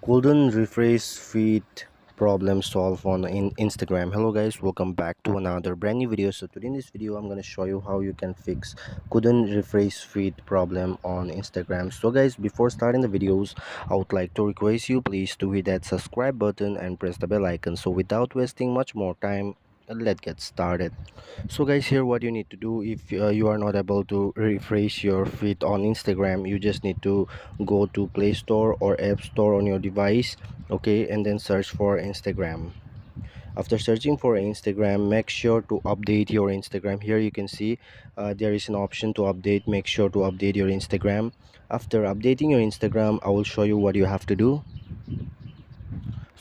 Golden refresh feed problem solved on Instagram. Hello guys, welcome back to another brand new video. So today in this video I'm going to show you how you can fix couldn't refresh feed problem on Instagram. So guys, before starting the videos, I would like to request you please to hit that subscribe button and press the bell icon. So without wasting much more time, let's get started. So guys, here what you need to do if you are not able to refresh your feed on Instagram, you just need to go to Play Store or App Store on your device, okay, and then search for Instagram. After searching for Instagram, make sure to update your Instagram. Here you can see there is an option to update. Make sure to update your Instagram. After updating your Instagram, I will show you what you have to do.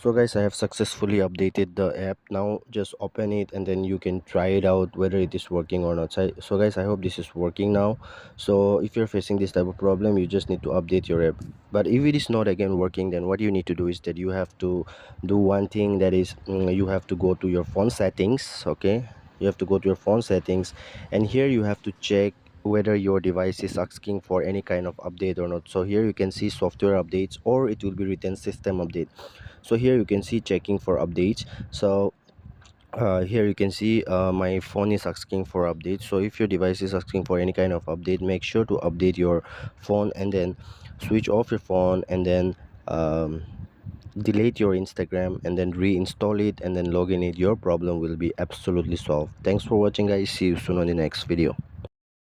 So guys, I have successfully updated the app. Now just open it and then you can try it out whether it is working or not. So guys, I hope this is working now. So if you're facing this type of problem, you just need to update your app. But if it is not again working, then what you need to do is that you have to do one thing, that is you have to go to your phone settings. Okay, you have to go to your phone settings, and here you have to check whether your device is asking for any kind of update or not. So here you can see software updates, or it will be written system update. So here you can see checking for updates. So here you can see my phone is asking for updates. So if your device is asking for any kind of update, make sure to update your phone and then switch off your phone and then delete your Instagram and then reinstall it and then log in it. Your problem will be absolutely solved. Thanks for watching guys, see you soon on the next video.